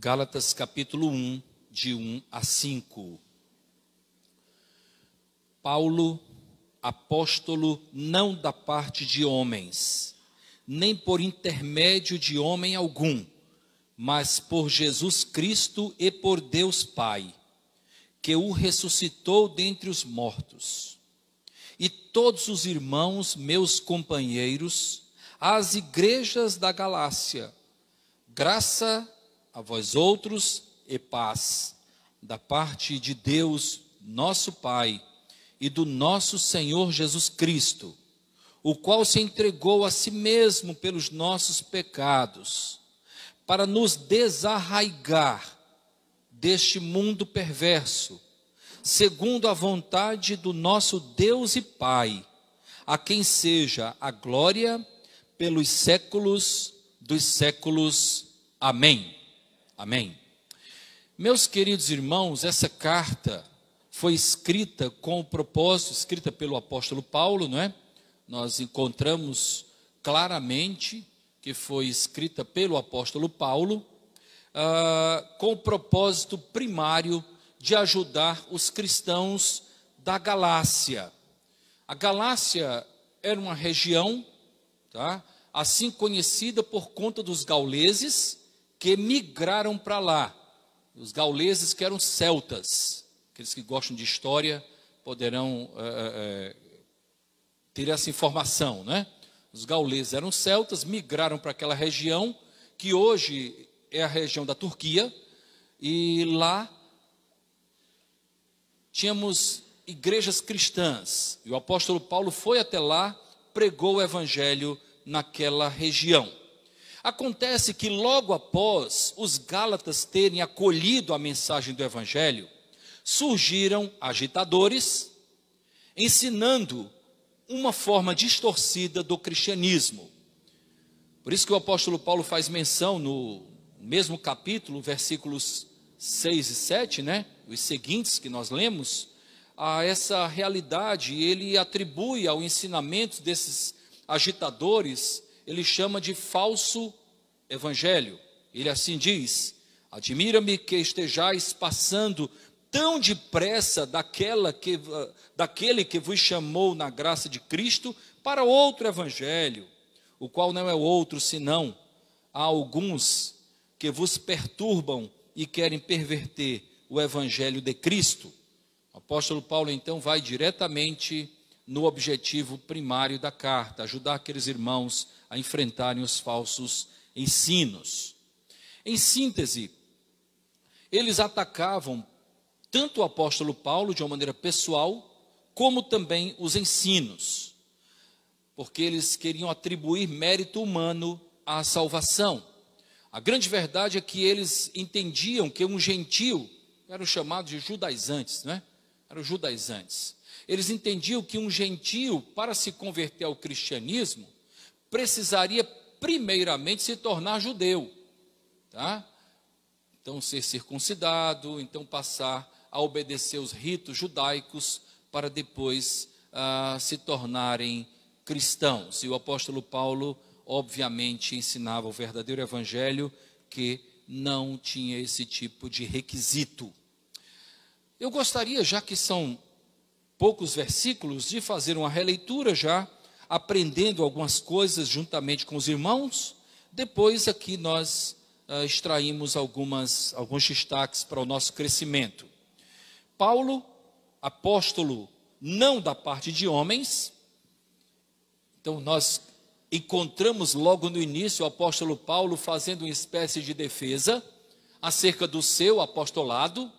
Gálatas capítulo 1, de 1 a 5. Paulo, apóstolo, não da parte de homens, nem por intermédio de homem algum, mas por Jesus Cristo e por Deus Pai, que o ressuscitou dentre os mortos. E todos os irmãos, meus companheiros, às igrejas da Galácia, graça a vós outros e paz, da parte de Deus, nosso Pai, e do nosso Senhor Jesus Cristo, o qual se entregou a si mesmo pelos nossos pecados, para nos desarraigar deste mundo perverso, segundo a vontade do nosso Deus e Pai, a quem seja a glória pelos séculos dos séculos. Amém. Amém. Meus queridos irmãos, essa carta foi escrita com o propósito, escrita pelo apóstolo Paulo, não é? Nós encontramos claramente que foi escrita pelo apóstolo Paulo, com o propósito primário de ajudar os cristãos da Galácia. A Galácia era uma região, tá? Assim conhecida por conta dos gauleses que migraram para lá. Os gauleses que eram celtas. Aqueles que gostam de história poderão ter essa informação, né? Os gauleses eram celtas, migraram para aquela região, que hoje é a região da Turquia, e lá tínhamos igrejas cristãs, e o apóstolo Paulo foi até lá, pregou o evangelho naquela região. Acontece que logo após os gálatas terem acolhido a mensagem do evangelho, surgiram agitadores, ensinando uma forma distorcida do cristianismo. Por isso que o apóstolo Paulo faz menção no mesmo capítulo, versículos 6 e 7, né, os seguintes que nós lemos, a essa realidade. Ele atribui ao ensinamento desses agitadores, ele chama de falso evangelho. Ele assim diz: admira-me que estejais passando tão depressa daquele que vos chamou na graça de Cristo para outro evangelho, o qual não é outro senão há alguns que vos perturbam e querem perverter o evangelho de Cristo. O apóstolo Paulo então vai diretamente no objetivo primário da carta, ajudar aqueles irmãos a enfrentarem os falsos ensinos. Em síntese, eles atacavam tanto o apóstolo Paulo de uma maneira pessoal, como também os ensinos, porque eles queriam atribuir mérito humano à salvação. A grande verdade é que eles entendiam que um gentio, eram chamados de judaizantes, né? Eram judaizantes. Eles entendiam que um gentio, para se converter ao cristianismo, precisaria primeiramente se tornar judeu, tá? Então ser circuncidado, então passar a obedecer os ritos judaicos para depois se tornarem cristãos. E o apóstolo Paulo, obviamente, ensinava o verdadeiro evangelho, que não tinha esse tipo de requisito. Eu gostaria, já que são poucos versículos, de fazer uma releitura já, aprendendo algumas coisas juntamente com os irmãos. Depois aqui nós extraímos alguns destaques para o nosso crescimento. Paulo, apóstolo, não da parte de homens. Então nós encontramos logo no início o apóstolo Paulo fazendo uma espécie de defesa acerca do seu apostolado.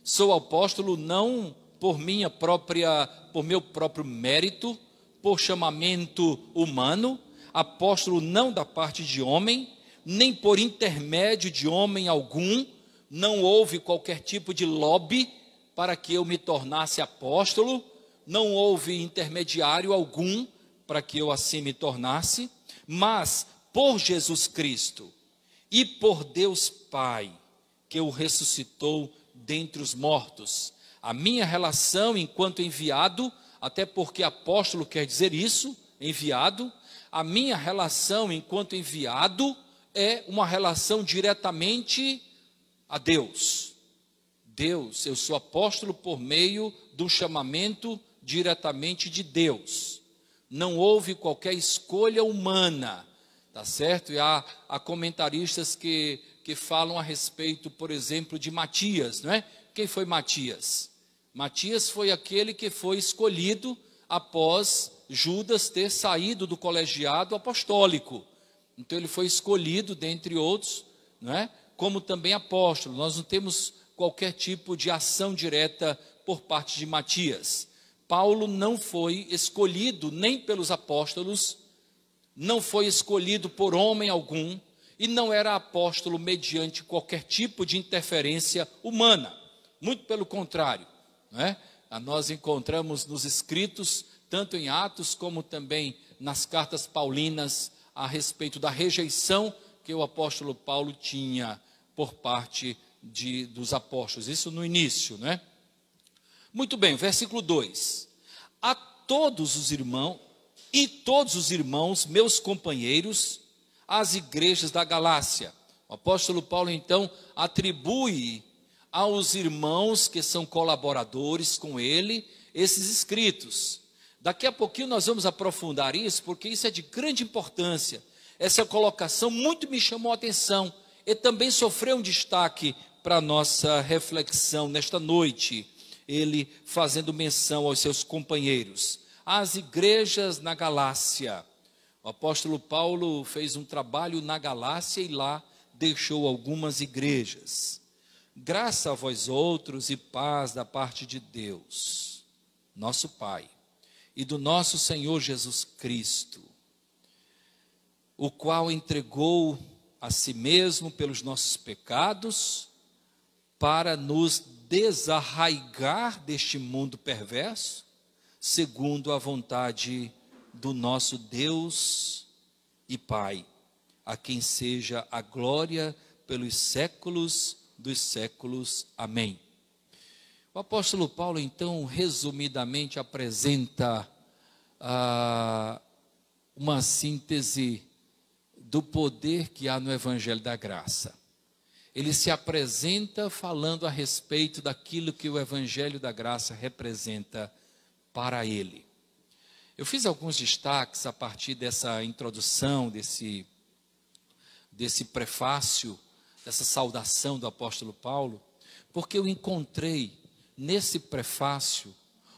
Sou apóstolo não por meu próprio mérito, por chamamento humano, apóstolo não da parte de homem, nem por intermédio de homem algum. Não houve qualquer tipo de lobby para que eu me tornasse apóstolo, não houve intermediário algum para que eu assim me tornasse, mas por Jesus Cristo e por Deus Pai, que o ressuscitou dentre os mortos. A minha relação enquanto enviado, até porque apóstolo quer dizer isso, enviado, a minha relação enquanto enviado é uma relação diretamente a Deus. Deus, eu sou apóstolo por meio do chamamento diretamente de Deus. Não houve qualquer escolha humana, tá certo? E há comentaristas que falam a respeito, por exemplo, de Matias, não é? Quem foi Matias? Matias foi aquele que foi escolhido após Judas ter saído do colegiado apostólico. Então ele foi escolhido, dentre outros, não é? Como também apóstolo. Nós não temos qualquer tipo de ação direta por parte de Matias. Paulo não foi escolhido nem pelos apóstolos, não foi escolhido por homem algum, e não era apóstolo mediante qualquer tipo de interferência humana. Muito pelo contrário, não é? Nós encontramos nos escritos, tanto em Atos como também nas cartas paulinas, a respeito da rejeição que o apóstolo Paulo tinha por parte dos apóstolos. Isso no início, não é? Muito bem, versículo 2. A todos os irmãos, e todos os irmãos, meus companheiros, às igrejas da Galácia. O apóstolo Paulo, então, atribui aos irmãos que são colaboradores com ele, esses escritos. Daqui a pouquinho nós vamos aprofundar isso, porque isso é de grande importância. Essa colocação muito me chamou a atenção e também sofreu um destaque para a nossa reflexão nesta noite. Ele fazendo menção aos seus companheiros. As igrejas na Galácia. O apóstolo Paulo fez um trabalho na Galácia e lá deixou algumas igrejas. Graça a vós outros e paz da parte de Deus, nosso Pai, e do nosso Senhor Jesus Cristo, o qual entregou a si mesmo pelos nossos pecados, para nos desarraigar deste mundo perverso, segundo a vontade do nosso Deus e Pai, a quem seja a glória pelos séculos dos séculos. Amém. O apóstolo Paulo, então, resumidamente apresenta uma síntese do poder que há no Evangelho da Graça. Ele se apresenta falando a respeito daquilo que o Evangelho da Graça representa para ele. Eu fiz alguns destaques a partir dessa introdução, desse prefácio, dessa saudação do apóstolo Paulo, porque eu encontrei nesse prefácio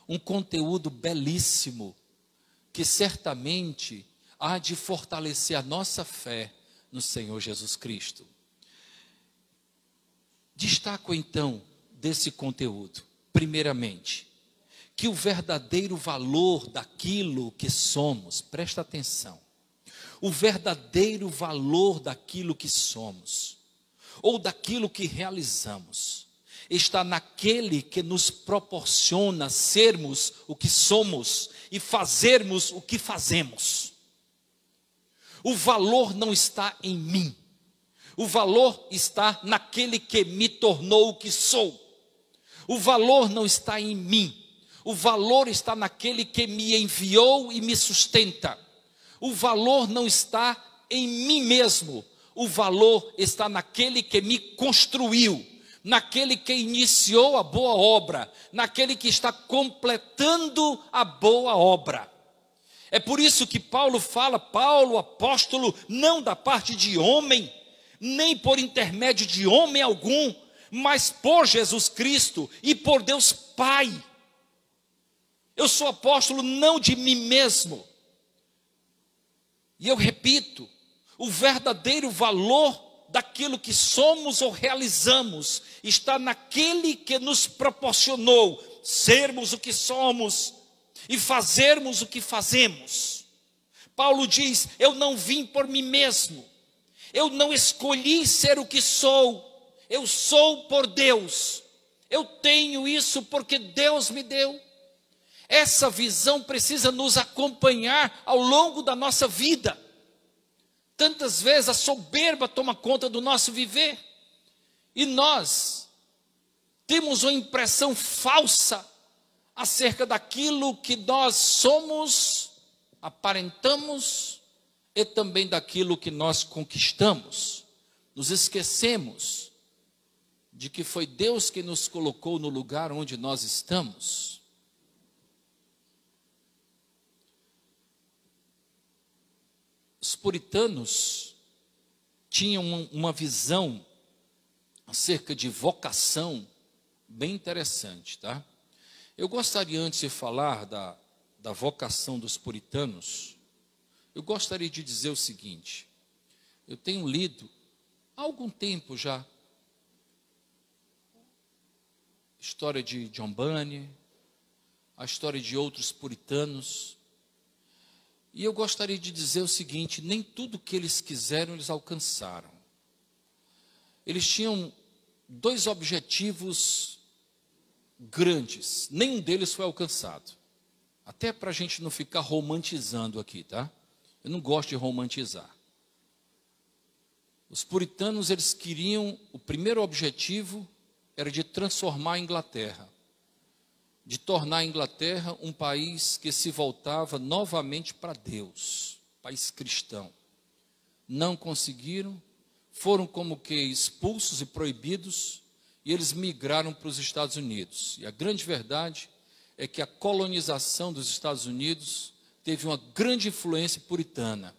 um conteúdo belíssimo, que certamente há de fortalecer a nossa fé no Senhor Jesus Cristo. Destaco então desse conteúdo, primeiramente, que o verdadeiro valor daquilo que somos, presta atenção, o verdadeiro valor daquilo que somos, ou daquilo que realizamos, está naquele que nos proporciona sermos o que somos e fazermos o que fazemos. O valor não está em mim, o valor está naquele que me tornou o que sou. O valor não está em mim, o valor está naquele que me enviou e me sustenta. O valor não está em mim mesmo, o valor está naquele que me construiu, naquele que iniciou a boa obra, naquele que está completando a boa obra. É por isso que Paulo fala, Paulo, apóstolo, não da parte de homem, nem por intermédio de homem algum, mas por Jesus Cristo e por Deus Pai. Eu sou apóstolo não de mim mesmo. E eu repito, o verdadeiro valor daquilo que somos ou realizamos está naquele que nos proporcionou sermos o que somos e fazermos o que fazemos. Paulo diz, eu não vim por mim mesmo, eu não escolhi ser o que sou, eu sou por Deus, eu tenho isso porque Deus me deu. Essa visão precisa nos acompanhar ao longo da nossa vida. Tantas vezes a soberba toma conta do nosso viver, e nós temos uma impressão falsa acerca daquilo que nós somos, aparentamos, e também daquilo que nós conquistamos. Nos esquecemos de que foi Deus que nos colocou no lugar onde nós estamos? Os puritanos tinham uma visão acerca de vocação bem interessante, tá? Eu gostaria, antes de falar da vocação dos puritanos, eu gostaria de dizer o seguinte: eu tenho lido há algum tempo já a história de John Bunyan, a história de outros puritanos, e eu gostaria de dizer o seguinte: nem tudo que eles quiseram eles alcançaram. Eles tinham dois objetivos grandes, nenhum deles foi alcançado. Até para a gente não ficar romantizando aqui, tá? Eu não gosto de romantizar. Os puritanos, eles queriam, o primeiro objetivo era de transformar a Inglaterra, de tornar a Inglaterra um país que se voltava novamente para Deus, país cristão. Não conseguiram, foram como que expulsos e proibidos, e eles migraram para os Estados Unidos. E a grande verdade é que a colonização dos Estados Unidos teve uma grande influência puritana.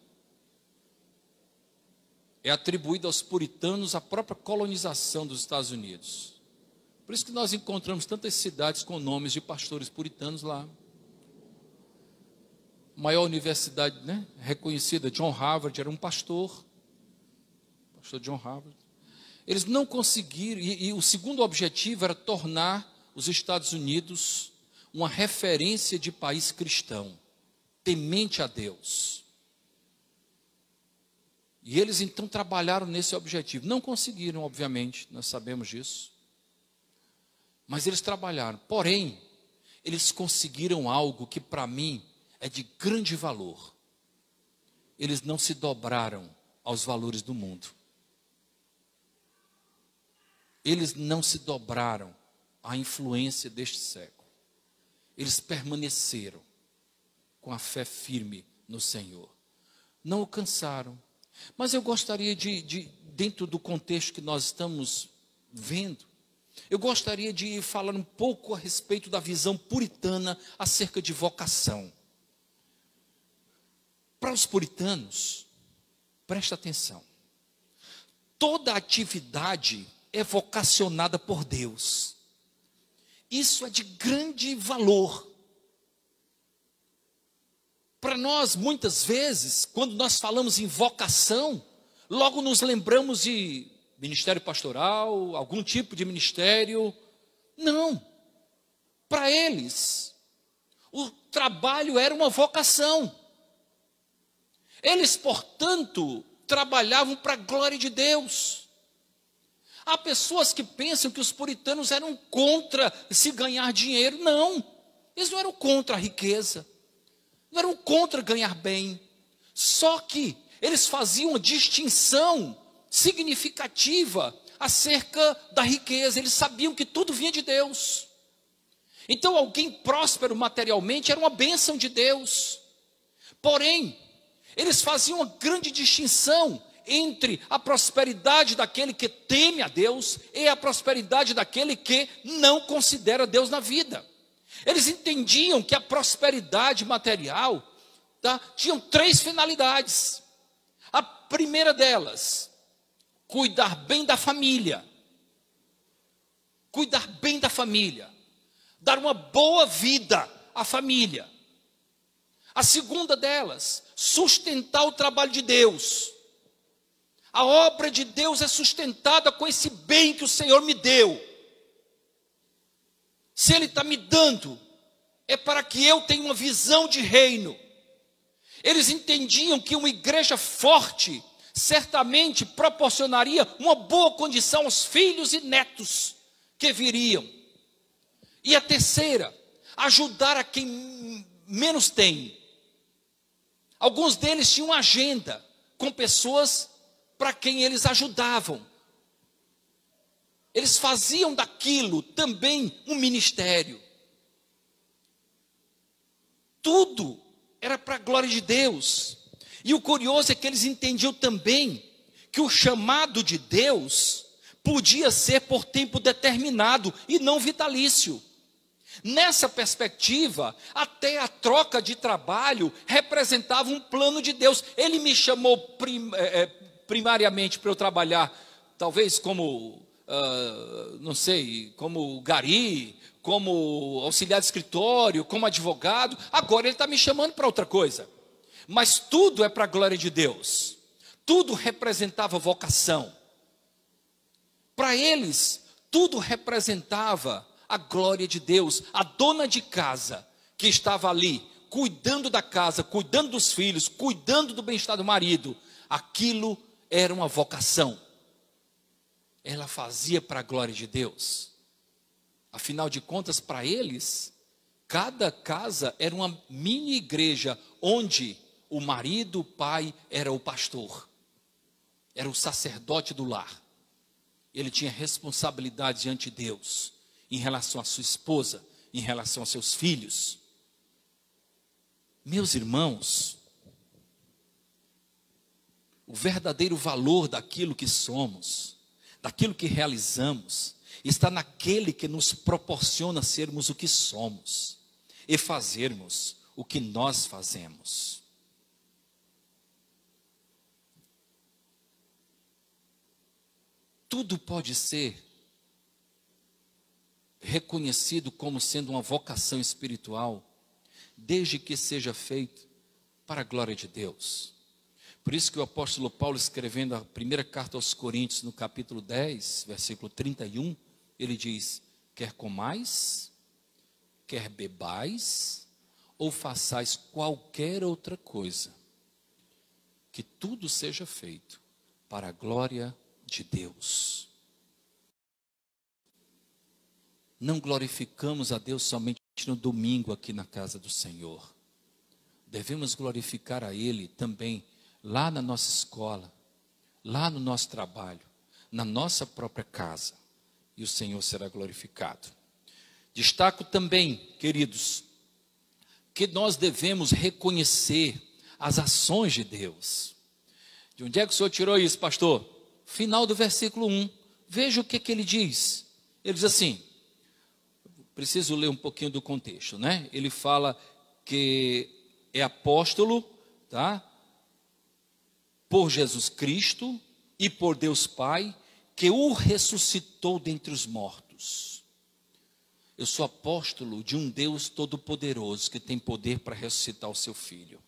É atribuída aos puritanos a própria colonização dos Estados Unidos. Por isso que nós encontramos tantas cidades com nomes de pastores puritanos lá. A maior universidade, né, reconhecida, John Harvard, era um pastor John Harvard. Eles não conseguiram, e o segundo objetivo era tornar os Estados Unidos uma referência de país cristão, temente a Deus. E eles então trabalharam nesse objetivo. Não conseguiram, obviamente, nós sabemos disso. Mas eles trabalharam. Porém, eles conseguiram algo que para mim é de grande valor. Eles não se dobraram aos valores do mundo. Eles não se dobraram à influência deste século. Eles permaneceram com a fé firme no Senhor. Não alcançaram. Mas eu gostaria dentro do contexto que nós estamos vendo, eu gostaria de falar um pouco a respeito da visão puritana acerca de vocação. Para os puritanos, presta atenção, toda atividade é vocacionada por Deus. Isso é de grande valor. Para nós, muitas vezes, quando nós falamos em vocação, logo nos lembramos de ministério pastoral, algum tipo de ministério. Não. Para eles, o trabalho era uma vocação. Eles, portanto, trabalhavam para a glória de Deus. Há pessoas que pensam que os puritanos eram contra se ganhar dinheiro. Não, eles não eram contra a riqueza, não eram contra ganhar bem. Só que eles faziam uma distinção significativa acerca da riqueza. Eles sabiam que tudo vinha de Deus. Então alguém próspero materialmente era uma bênção de Deus. Porém, eles faziam uma grande distinção entre a prosperidade daquele que teme a Deus e a prosperidade daquele que não considera Deus na vida. Eles entendiam que a prosperidade material, tá, tinham três finalidades. A primeira delas, cuidar bem da família. Cuidar bem da família. Dar uma boa vida à família. A segunda delas, sustentar o trabalho de Deus. A obra de Deus é sustentada com esse bem que o Senhor me deu. Se Ele está me dando, é para que eu tenha uma visão de reino. Eles entendiam que uma igreja forte certamente proporcionaria uma boa condição aos filhos e netos que viriam. E a terceira, ajudar a quem menos tem. Alguns deles tinham uma agenda com pessoas para quem eles ajudavam. Eles faziam daquilo também um ministério. Tudo era para a glória de Deus. E o curioso é que eles entendiam também que o chamado de Deus podia ser por tempo determinado e não vitalício. Nessa perspectiva, até a troca de trabalho representava um plano de Deus. Ele me chamou primariamente para eu trabalhar, talvez como, não sei, como gari, como auxiliar de escritório, como advogado. Agora ele está me chamando para outra coisa. Mas tudo é para a glória de Deus. Tudo representava vocação. Para eles, tudo representava a glória de Deus. A dona de casa que estava ali, cuidando da casa, cuidando dos filhos, cuidando do bem-estar do marido, aquilo era uma vocação. Ela fazia para a glória de Deus. Afinal de contas, para eles, cada casa era uma mini igreja, onde o marido, o pai, era o pastor. Era o sacerdote do lar. Ele tinha responsabilidade diante de Deus, em relação à sua esposa, em relação aos seus filhos. Meus irmãos, o verdadeiro valor daquilo que somos, daquilo que realizamos, está naquele que nos proporciona sermos o que somos e fazermos o que nós fazemos. Tudo pode ser reconhecido como sendo uma vocação espiritual, desde que seja feito para a glória de Deus. Por isso que o apóstolo Paulo, escrevendo a primeira carta aos Coríntios, no capítulo 10, versículo 31, ele diz: quer comais, quer bebais, ou façais qualquer outra coisa, que tudo seja feito para a glória de Deus. Não glorificamos a Deus somente no domingo aqui na casa do Senhor. Devemos glorificar a Ele também lá na nossa escola, lá no nosso trabalho, na nossa própria casa. E o Senhor será glorificado. Destaco também, queridos, que nós devemos reconhecer as ações de Deus. De onde é que o Senhor tirou isso, pastor? Final do versículo 1. Veja o que ele diz. Ele diz assim, preciso ler um pouquinho do contexto, né? Ele fala que é apóstolo, tá? Por Jesus Cristo e por Deus Pai, que o ressuscitou dentre os mortos. Eu sou apóstolo de um Deus todo-poderoso que tem poder para ressuscitar o seu filho.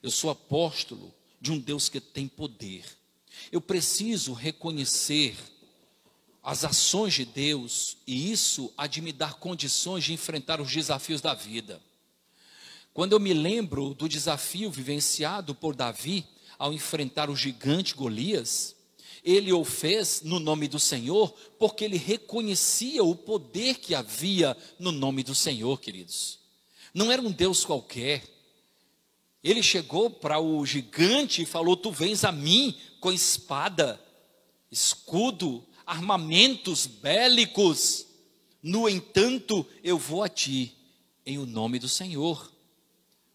Eu sou apóstolo de um Deus que tem poder. Eu preciso reconhecer as ações de Deus, e isso há de me dar condições de enfrentar os desafios da vida. Quando eu me lembro do desafio vivenciado por Davi ao enfrentar o gigante Golias, ele o fez no nome do Senhor, porque ele reconhecia o poder que havia no nome do Senhor, queridos. Não era um Deus qualquer. Ele chegou para o gigante e falou: tu vens a mim com espada, escudo, armamentos bélicos. No entanto, eu vou a ti em o nome do Senhor.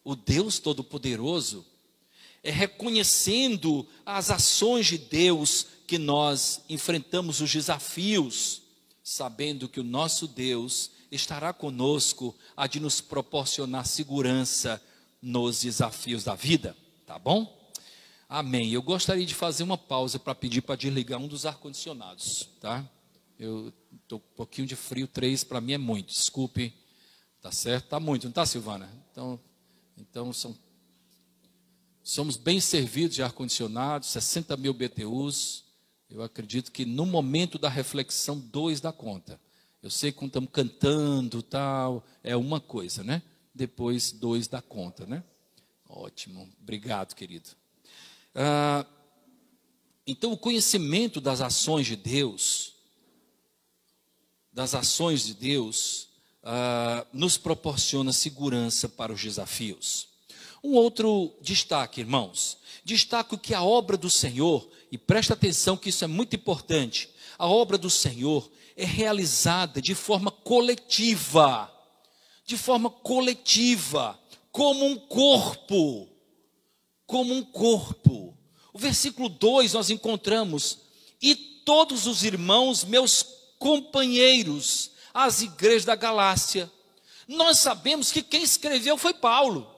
O Deus Todo-Poderoso, é reconhecendo as ações de Deus que nós enfrentamos os desafios, sabendo que o nosso Deus estará conosco, a de nos proporcionar segurança nos desafios da vida, tá bom? Amém. Eu gostaria de fazer uma pausa para pedir para desligar um dos ar-condicionados, tá? Eu estou um pouquinho de frio, 3 para mim é muito, desculpe, tá certo? Tá muito, não tá, Silvana? Então somos bem servidos de ar-condicionado, 60 mil BTUs. Eu acredito que no momento da reflexão, 2 dá conta. Eu sei que quando estamos cantando, tal, é uma coisa, né? Depois 2 dá conta, né? Ótimo, obrigado, querido. Então, o conhecimento das ações de Deus, nos proporciona segurança para os desafios. Um outro destaque, irmãos. Destaco que a obra do Senhor, e presta atenção que isso é muito importante, a obra do Senhor é realizada de forma coletiva, como um corpo, O versículo 2 nós encontramos: e todos os irmãos, meus companheiros, às igrejas da Galácia. Nós sabemos que quem escreveu foi Paulo.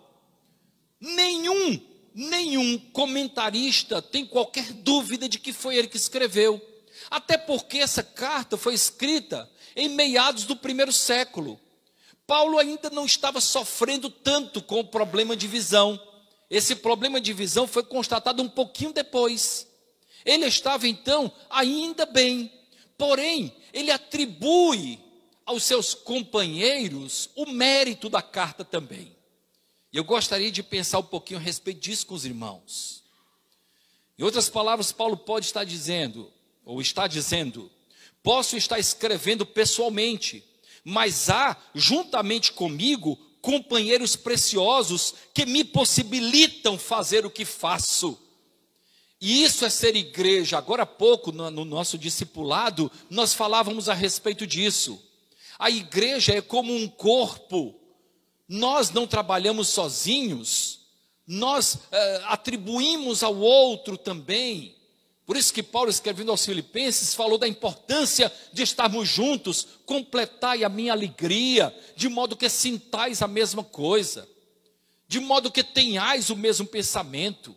Nenhum comentarista tem qualquer dúvida de que foi ele que escreveu. Até porque essa carta foi escrita em meados do 1º século. Paulo ainda não estava sofrendo tanto com o problema de visão. Esse problema de visão foi constatado um pouquinho depois. Ele estava então ainda bem. Porém, ele atribui aos seus companheiros o mérito da carta também. Eu gostaria de pensar um pouquinho a respeito disso com os irmãos. Em outras palavras, Paulo pode estar dizendo, ou está dizendo, posso estar escrevendo pessoalmente, mas há, juntamente comigo, companheiros preciosos que me possibilitam fazer o que faço. E isso é ser igreja. Agora há pouco, no nosso discipulado, nós falávamos a respeito disso. A igreja é como um corpo. Nós não trabalhamos sozinhos, nós atribuímos ao outro também. Por isso que Paulo, escrevendo aos Filipenses, falou da importância de estarmos juntos, completai a minha alegria, de modo que sintais a mesma coisa, de modo que tenhais o mesmo pensamento.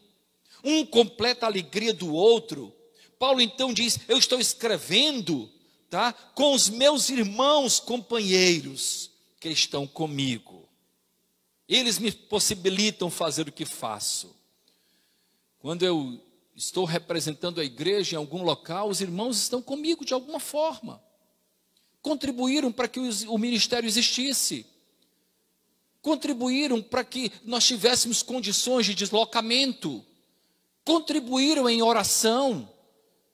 Um completa a alegria do outro. Paulo então diz, eu estou escrevendo, tá, com os meus irmãos companheiros que estão comigo. Eles me possibilitam fazer o que faço. Quando eu estou representando a igreja em algum local, os irmãos estão comigo de alguma forma. Contribuíram para que o ministério existisse. Contribuíram para que nós tivéssemos condições de deslocamento. Contribuíram em oração.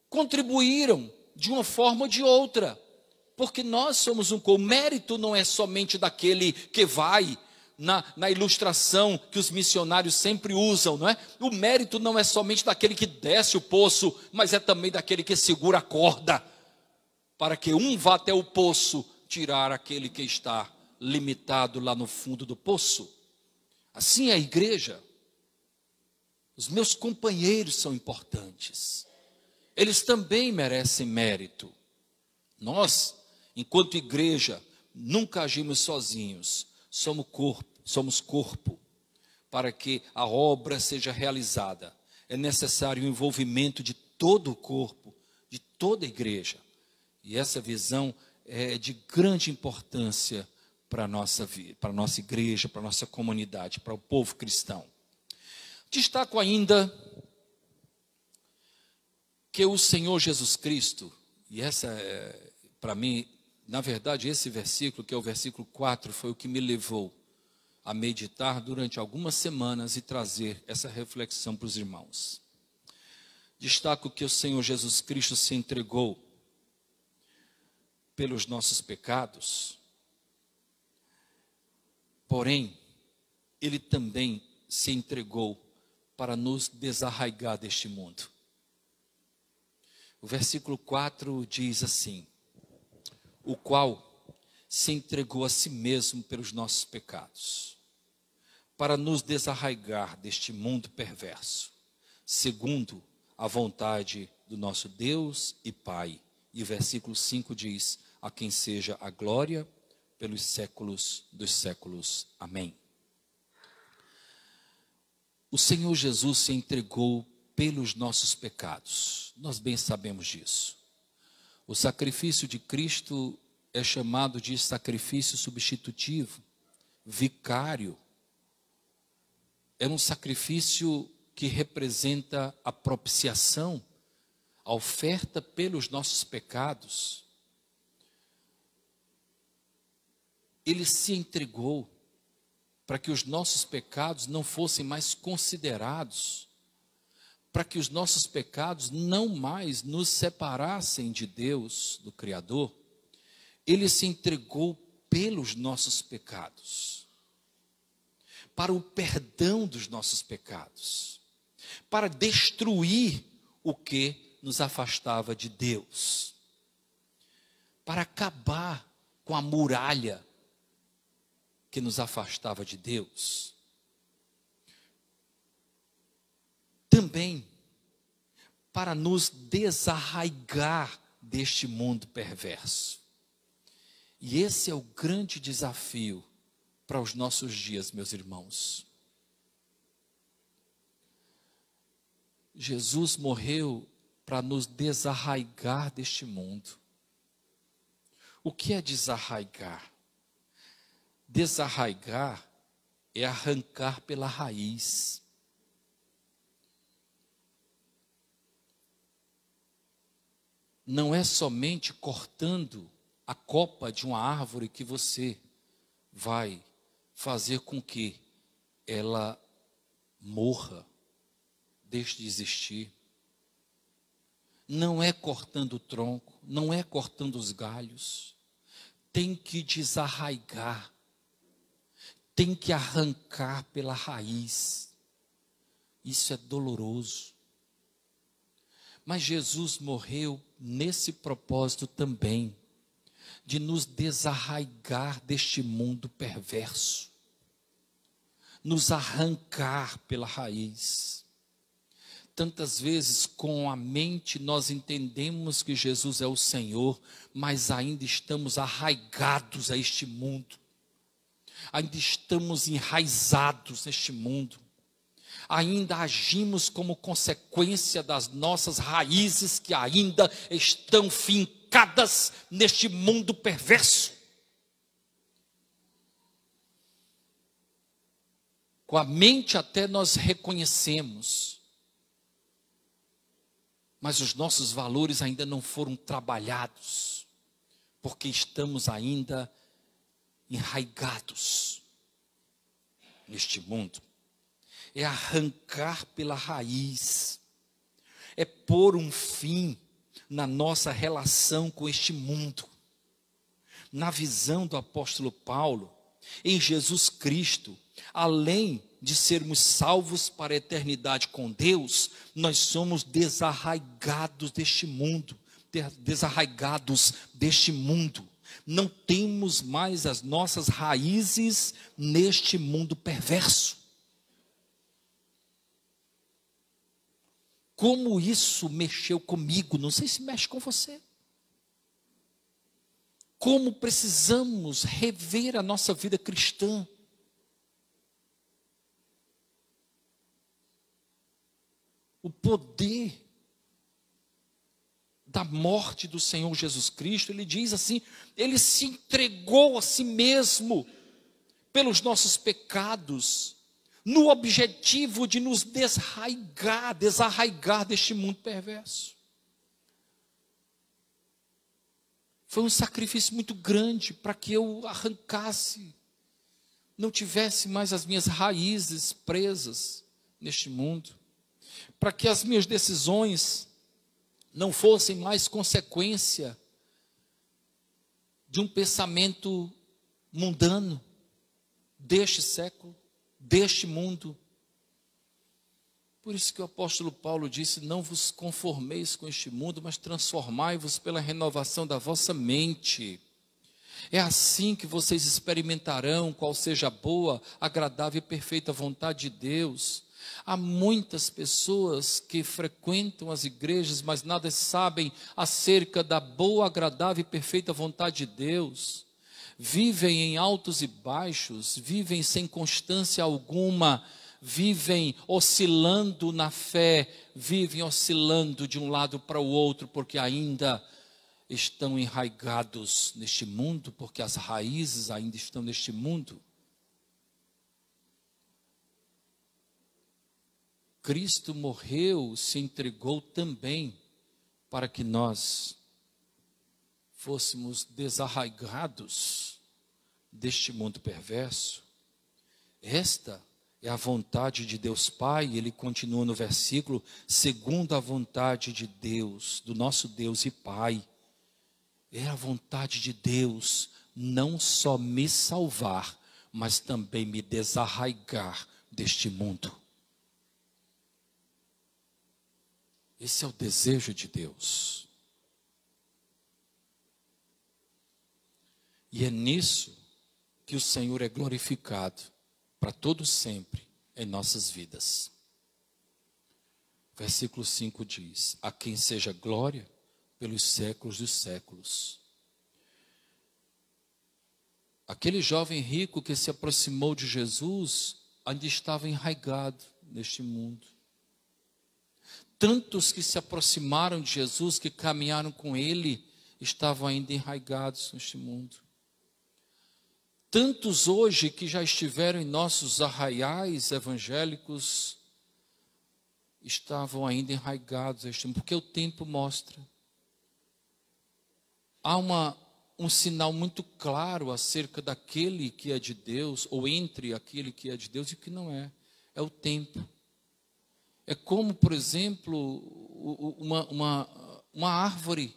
Contribuíram de uma forma ou de outra. Porque nós somos o mérito não é somente daquele que vai na ilustração que os missionários sempre usam, não é? O mérito não é somente daquele que desce o poço, mas é também daquele que segura a corda, para que um vá até o poço tirar aquele que está limitado lá no fundo do poço. Assim é a igreja. Os meus companheiros são importantes. Eles também merecem mérito. Nós, enquanto igreja, nunca agimos sozinhos. Somos corpo. Para que a obra seja realizada, é necessário o envolvimento de todo o corpo, de toda a igreja. E essa visão é de grande importância para a nossa vida, para a nossa igreja, para a nossa comunidade, para o povo cristão. Destaco ainda que o Senhor Jesus Cristo, e essa é, para mim, na verdade, esse versículo, que é o versículo 4, foi o que me levou a meditar durante algumas semanas e trazer essa reflexão para os irmãos. Destaco que o Senhor Jesus Cristo se entregou pelos nossos pecados, porém, Ele também se entregou para nos desarraigar deste mundo. O versículo 4 diz assim, o qual se entregou a si mesmo pelos nossos pecados, para nos desarraigar deste mundo perverso, segundo a vontade do nosso Deus e Pai. E o versículo 5 diz, a quem seja a glória pelos séculos dos séculos. Amém. O Senhor Jesus se entregou pelos nossos pecados. Nós bem sabemos disso. O sacrifício de Cristo é chamado de sacrifício substitutivo, vicário. É um sacrifício que representa a propiciação, a oferta pelos nossos pecados. Ele se entregou para que os nossos pecados não fossem mais considerados, para que os nossos pecados não mais nos separassem de Deus, do Criador. Ele se entregou pelos nossos pecados, para o perdão dos nossos pecados, para destruir o que nos afastava de Deus, para acabar com a muralha que nos afastava de Deus. Também para nos desarraigar deste mundo perverso. E esse é o grande desafio para os nossos dias, meus irmãos. Jesus morreu para nos desarraigar deste mundo. O que é desarraigar? Desarraigar é arrancar pela raiz. Não é somente cortando a copa de uma árvore que você vai fazer com que ela morra, deixe de existir. Não é cortando o tronco, não é cortando os galhos. Tem que desarraigar, tem que arrancar pela raiz. Isso é doloroso. Mas Jesus morreu nesse propósito também, de nos desarraigar deste mundo perverso, nos arrancar pela raiz. Tantas vezes com a mente nós entendemos que Jesus é o Senhor, mas ainda estamos arraigados a este mundo, ainda estamos enraizados neste mundo, ainda agimos como consequência das nossas raízes que ainda estão fincadas neste mundo perverso. Com a mente até nós reconhecemos, mas os nossos valores ainda não foram trabalhados, porque estamos ainda enraigados neste mundo. É arrancar pela raiz, é pôr um fim na nossa relação com este mundo. Na visão do apóstolo Paulo, em Jesus Cristo, além de sermos salvos para a eternidade com Deus, nós somos desarraigados deste mundo, Não temos mais as nossas raízes neste mundo perverso. Como isso mexeu comigo, não sei se mexe com você. Como precisamos rever a nossa vida cristã. O poder da morte do Senhor Jesus Cristo, ele diz assim, ele se entregou a si mesmo pelos nossos pecados, no objetivo de nos desarraigar deste mundo perverso. Foi um sacrifício muito grande para que eu arrancasse, não tivesse mais as minhas raízes presas neste mundo, para que as minhas decisões não fossem mais consequência de um pensamento mundano deste século, deste mundo. Por isso que o apóstolo Paulo disse, não vos conformeis com este mundo, mas transformai-vos pela renovação da vossa mente. É assim que vocês experimentarão qual seja a boa, agradável e perfeita vontade de Deus. Há muitas pessoas que frequentam as igrejas, mas nada sabem acerca da boa, agradável e perfeita vontade de Deus. Vivem em altos e baixos, vivem sem constância alguma, vivem oscilando na fé, vivem oscilando de um lado para o outro, porque ainda estão enraigados neste mundo, porque as raízes ainda estão neste mundo. Cristo morreu, se entregou também para que nós fôssemos desarraigados deste mundo perverso. Esta é a vontade de Deus Pai, ele continua no versículo, segundo a vontade de Deus, do nosso Deus e Pai. É a vontade de Deus não só me salvar, mas também me desarraigar deste mundo. Esse é o desejo de Deus. E é nisso que o Senhor é glorificado para todo sempre em nossas vidas. Versículo 5 diz: a quem seja glória pelos séculos dos séculos. Aquele jovem rico que se aproximou de Jesus ainda estava enraizado neste mundo. Tantos que se aproximaram de Jesus, que caminharam com ele, estavam ainda enraizados neste mundo. Tantos hoje que já estiveram em nossos arraiais evangélicos, estavam ainda enraizados neste mundo, porque o tempo mostra. Há um sinal muito claro acerca daquele que é de Deus, ou entre aquele que é de Deus e que não é. É o tempo. É como, por exemplo, uma árvore.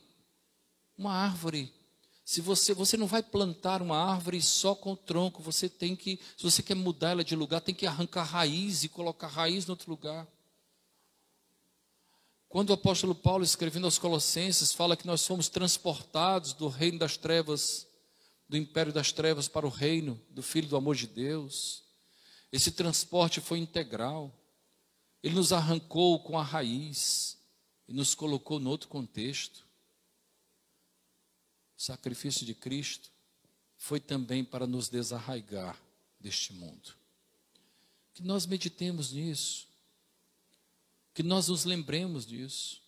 Uma árvore. Se você não vai plantar uma árvore só com o tronco, você tem que, se você quer mudar ela de lugar, tem que arrancar raiz e colocar raiz em outro lugar. Quando o apóstolo Paulo, escrevendo aos Colossenses, fala que nós fomos transportados do reino das trevas, do império das trevas para o reino do Filho do amor de Deus, esse transporte foi integral. Ele nos arrancou com a raiz e nos colocou em outro contexto. O sacrifício de Cristo foi também para nos desarraigar deste mundo. Que nós meditemos nisso. Que nós nos lembremos disso,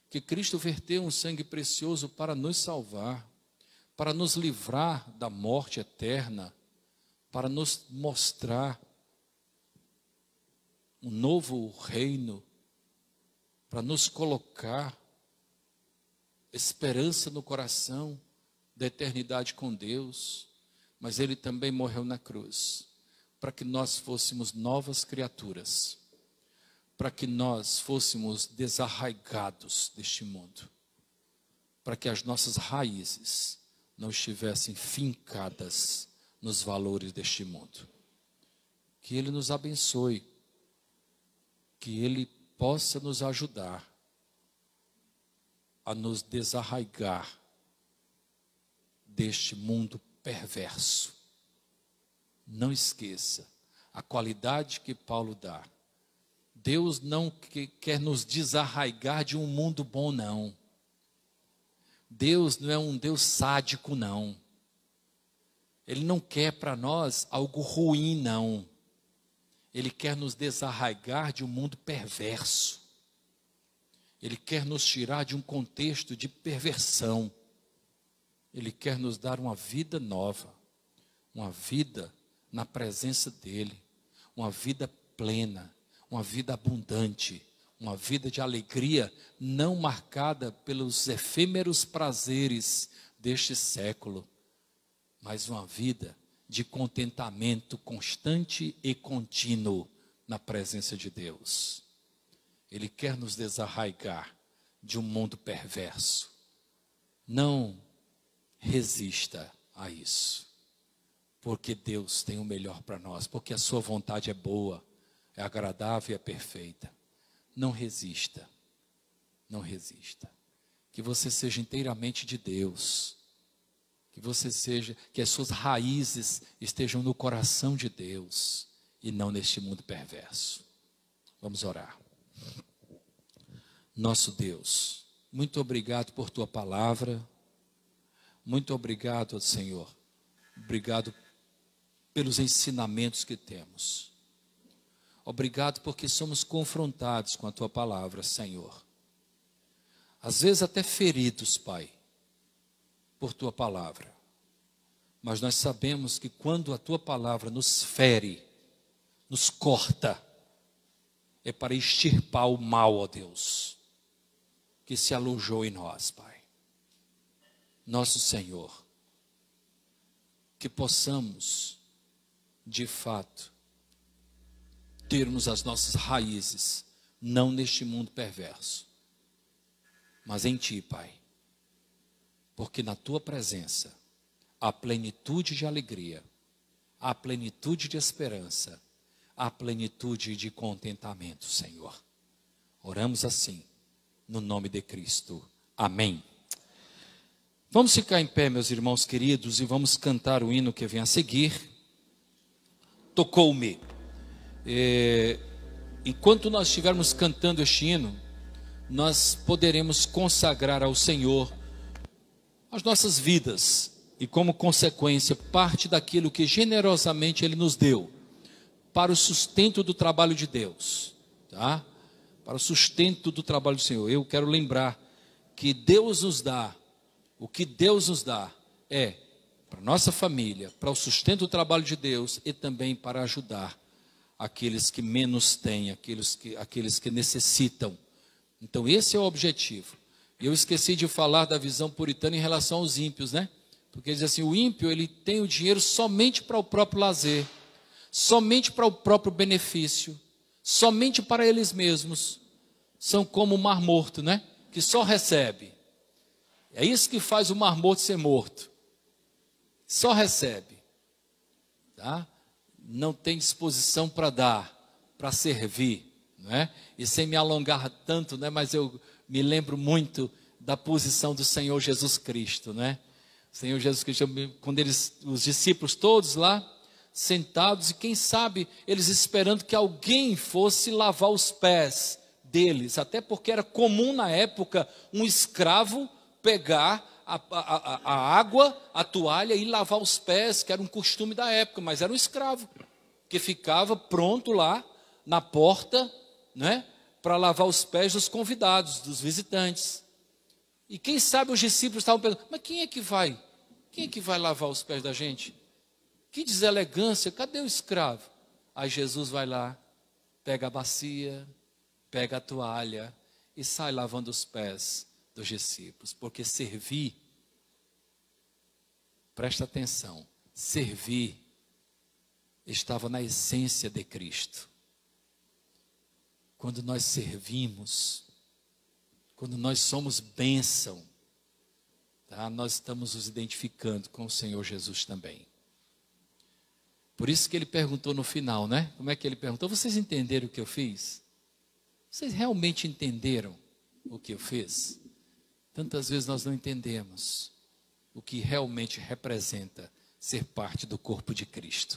que Cristo verteu um sangue precioso para nos salvar, para nos livrar da morte eterna, para nos mostrar um novo reino, para nos colocar esperança no coração da eternidade com Deus, mas Ele também morreu na cruz, para que nós fôssemos novas criaturas, para que nós fôssemos desarraigados deste mundo, para que as nossas raízes não estivessem fincadas nos valores deste mundo. Que Ele nos abençoe, que Ele possa nos ajudar a nos desarraigar deste mundo perverso. Não esqueça a qualidade que Paulo dá. Deus não quer nos desarraigar de um mundo bom, não. Deus não é um Deus sádico, não. Ele não quer para nós algo ruim, não. Ele quer nos desarraigar de um mundo perverso. Ele quer nos tirar de um contexto de perversão. Ele quer nos dar uma vida nova, uma vida na presença dEle, uma vida plena, uma vida abundante, uma vida de alegria, não marcada pelos efêmeros prazeres deste século, mas uma vida de contentamento constante e contínuo na presença de Deus. Ele quer nos desarraigar de um mundo perverso. Não resista a isso, porque Deus tem o melhor para nós, porque a sua vontade é boa, é agradável e é perfeita. Não resista, não resista. Que você seja inteiramente de Deus, que as suas raízes estejam no coração de Deus e não neste mundo perverso. Vamos orar. Nosso Deus, muito obrigado por tua palavra, muito obrigado, Senhor, obrigado pelos ensinamentos que temos. Obrigado porque somos confrontados com a tua palavra, Senhor. Às vezes até feridos, Pai, por tua palavra. Mas nós sabemos que quando a tua palavra nos fere, nos corta, é para extirpar o mal, ó Deus, que se alojou em nós, Pai. Nosso Senhor, que possamos, de fato, termos as nossas raízes, não neste mundo perverso, mas em Ti, Pai. Porque na Tua presença há plenitude de alegria, há plenitude de esperança, há plenitude de contentamento, Senhor. Oramos assim, no nome de Cristo. Amém. Vamos ficar em pé, meus irmãos queridos, e vamos cantar o hino que vem a seguir. Tocou-me. enquanto nós estivermos cantando este hino, nós poderemos consagrar ao Senhor as nossas vidas e, como consequência, parte daquilo que generosamente Ele nos deu para o sustento do trabalho de Deus, tá? Para o sustento do trabalho do Senhor. Eu quero lembrar que Deus nos dá, o que Deus nos dá é para nossa família, para o sustento do trabalho de Deus e também para ajudar aqueles que menos têm, aqueles que necessitam. Então esse é o objetivo. Eu esqueci de falar da visão puritana em relação aos ímpios, né? Porque ele diz assim, o ímpio ele tem o dinheiro somente para o próprio lazer, somente para o próprio benefício, somente para eles mesmos. São como o mar morto, né? Que só recebe. É isso que faz o mar morto ser morto. Só recebe, tá? Não tem disposição para dar, para servir, não é? E sem me alongar tanto, né? Mas eu me lembro muito da posição do Senhor Jesus Cristo, né? O Senhor Jesus Cristo, quando os discípulos todos lá, sentados, e quem sabe eles esperando que alguém fosse lavar os pés deles, até porque era comum na época um escravo pegar a água, a toalha e lavar os pés, que era um costume da época, mas era um escravo, que ficava pronto lá na porta, né, para lavar os pés dos convidados, dos visitantes. E quem sabe os discípulos estavam pensando, mas quem é que vai lavar os pés da gente? Que deselegância, cadê o escravo? Aí Jesus vai lá, pega a bacia, pega a toalha e sai lavando os pés dos discípulos, porque servir, presta atenção, servir estava na essência de Cristo. Quando nós servimos, quando nós somos bênção, tá? Nós estamos nos identificando com o Senhor Jesus também. Por isso que ele perguntou no final, né? Como é que ele perguntou? Vocês entenderam o que eu fiz? Vocês realmente entenderam o que eu fiz? Tantas vezes nós não entendemos o que realmente representa ser parte do corpo de Cristo.